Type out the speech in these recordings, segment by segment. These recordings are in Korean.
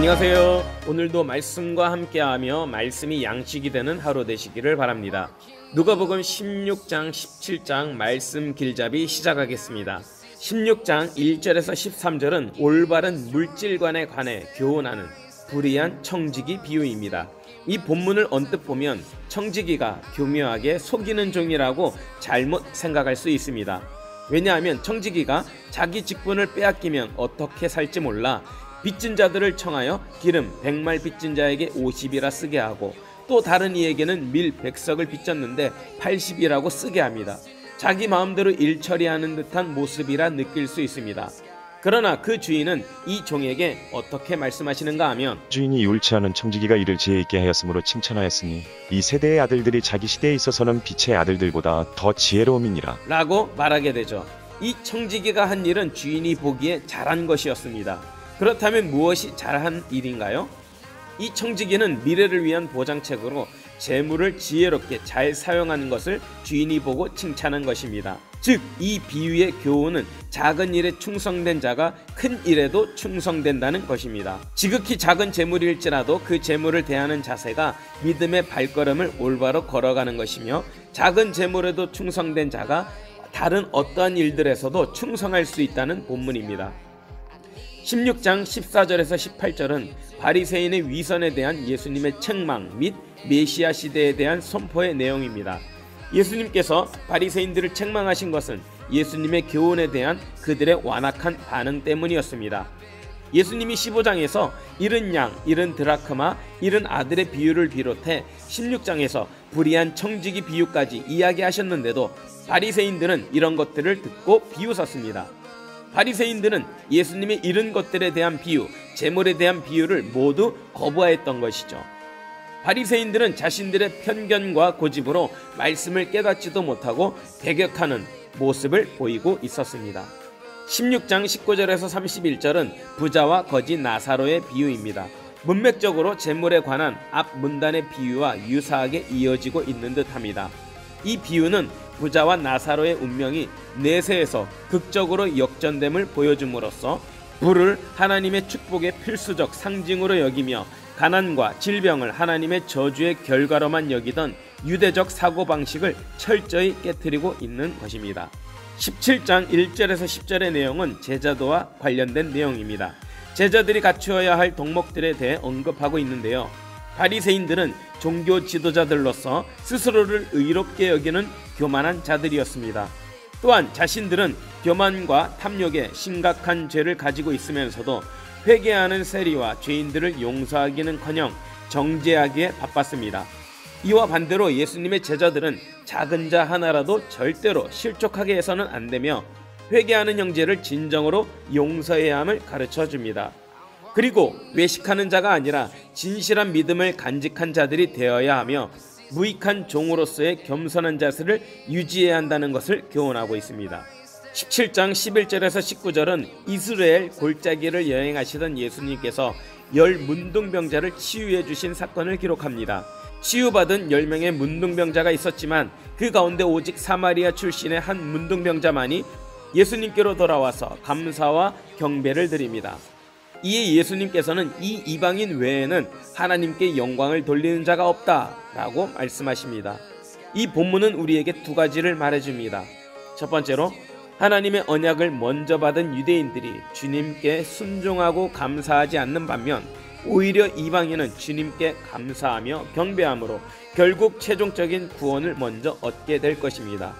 안녕하세요. 오늘도 말씀과 함께하며 말씀이 양식이 되는 하루 되시기를 바랍니다. 누가복음 16장 17장 말씀 길잡이 시작하겠습니다. 16장 1절에서 13절은 올바른 물질관에 관해 교훈하는 불의한 청지기 비유입니다. 이 본문을 언뜻 보면 청지기가 교묘하게 속이는 종이라고 잘못 생각할 수 있습니다. 왜냐하면 청지기가 자기 직분을 빼앗기면 어떻게 살지 몰라 빚진 자들을 청하여 기름 100말 빚진 자에게 50이라 쓰게 하고 또 다른 이에게는 밀 100석을 빚졌는데 80이라고 쓰게 합니다. 자기 마음대로 일 처리하는 듯한 모습이라 느낄 수 있습니다. 그러나 그 주인은 이 종에게 어떻게 말씀하시는가 하면 주인이 옳지 않은 청지기가 이를 지혜 있게 하였으므로 칭찬하였으니 이 세대의 아들들이 자기 시대에 있어서는 빛의 아들들보다 더 지혜로움이니라 라고 말하게 되죠. 이 청지기가 한 일은 주인이 보기에 잘한 것이었습니다. 그렇다면 무엇이 잘한 일인가요? 이 청지기는 미래를 위한 보장책으로 재물을 지혜롭게 잘 사용하는 것을 주인이 보고 칭찬한 것입니다. 즉, 이 비유의 교훈은 작은 일에 충성된 자가 큰 일에도 충성된다는 것입니다. 지극히 작은 재물일지라도 그 재물을 대하는 자세가 믿음의 발걸음을 올바로 걸어가는 것이며 작은 재물에도 충성된 자가 다른 어떠한 일들에서도 충성할 수 있다는 본문입니다. 16장 14절에서 18절은 바리새인의 위선에 대한 예수님의 책망 및 메시아 시대에 대한 선포의 내용입니다. 예수님께서 바리새인들을 책망하신 것은 예수님의 교훈에 대한 그들의 완악한 반응 때문이었습니다. 예수님이 15장에서 잃은 양, 잃은 드라크마, 잃은 아들의 비유를 비롯해 16장에서 불의한 청지기 비유까지 이야기하셨는데도 바리새인들은 이런 것들을 듣고 비웃었습니다. 바리새인들은 예수님의 잃은 것들에 대한 비유, 재물에 대한 비유를 모두 거부하였던 것이죠. 바리새인들은 자신들의 편견과 고집으로 말씀을 깨닫지도 못하고 배격하는 모습을 보이고 있었습니다. 16장 19절에서 31절은 부자와 거지 나사로의 비유입니다. 문맥적으로 재물에 관한 앞 문단의 비유와 유사하게 이어지고 있는 듯합니다. 이 비유는 부자와 나사로의 운명이 내세에서 극적으로 역전됨을 보여줌으로써 불을 하나님의 축복의 필수적 상징으로 여기며 가난과 질병을 하나님의 저주의 결과로만 여기던 유대적 사고방식을 철저히 깨트리고 있는 것입니다. 17장 1절에서 10절의 내용은 제자도와 관련된 내용입니다. 제자들이 갖추어야 할 덕목들에 대해 언급하고 있는데요. 바리새인들은 종교 지도자들로서 스스로를 의롭게 여기는 교만한 자들이었습니다. 또한 자신들은 교만과 탐욕에 심각한 죄를 가지고 있으면서도 회개하는 세리와 죄인들을 용서하기는커녕 정죄하기에 바빴습니다. 이와 반대로 예수님의 제자들은 작은 자 하나라도 절대로 실족하게 해서는 안 되며 회개하는 형제를 진정으로 용서해야 함을 가르쳐 줍니다. 그리고 외식하는 자가 아니라 진실한 믿음을 간직한 자들이 되어야 하며 무익한 종으로서의 겸손한 자세를 유지해야 한다는 것을 교훈하고 있습니다. 17장 11절에서 19절은 이스라엘 골짜기를 여행하시던 예수님께서 10 문둥병자를 치유해 주신 사건을 기록합니다. 치유받은 10명의 문둥병자가 있었지만 그 가운데 오직 사마리아 출신의 한 문둥병자만이 예수님께로 돌아와서 감사와 경배를 드립니다. 이에 예수님께서는 이 이방인 외에는 하나님께 영광을 돌리는 자가 없다라고 말씀하십니다. 이 본문은 우리에게 두 가지를 말해줍니다. 첫 번째로 하나님의 언약을 먼저 받은 유대인들이 주님께 순종하고 감사하지 않는 반면 오히려 이방인은 주님께 감사하며 경배함으로 결국 최종적인 구원을 먼저 얻게 될 것입니다.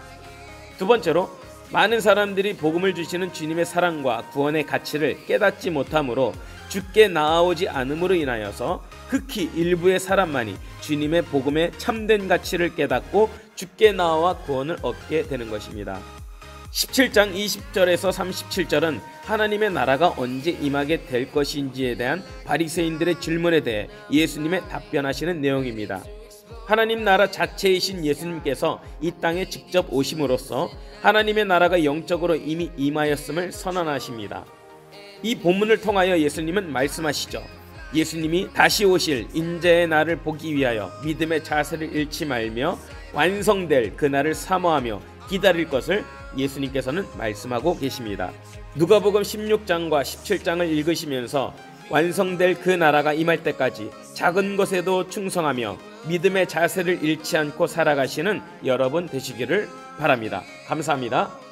두 번째로 많은 사람들이 복음을 주시는 주님의 사랑과 구원의 가치를 깨닫지 못함으로 주께 나아오지 않음으로 인하여서 극히 일부의 사람만이 주님의 복음의 참된 가치를 깨닫고 주께 나아와 구원을 얻게 되는 것입니다. 17장 20절에서 37절은 하나님의 나라가 언제 임하게 될 것인지에 대한 바리새인들의 질문에 대해 예수님의 답변하시는 내용입니다. 하나님 나라 자체이신 예수님께서 이 땅에 직접 오심으로써 하나님의 나라가 영적으로 이미 임하였음을 선언하십니다. 이 본문을 통하여 예수님은 말씀하시죠. 예수님이 다시 오실 인자의 날을 보기 위하여 믿음의 자세를 잃지 말며 완성될 그 날을 사모하며 기다릴 것을 예수님께서는 말씀하고 계십니다. 누가복음 16장과 17장을 읽으시면서 완성될 그 나라가 임할 때까지 작은 것에도 충성하며 믿음의 자세를 잃지 않고 살아가시는 여러분 되시기를 바랍니다. 감사합니다.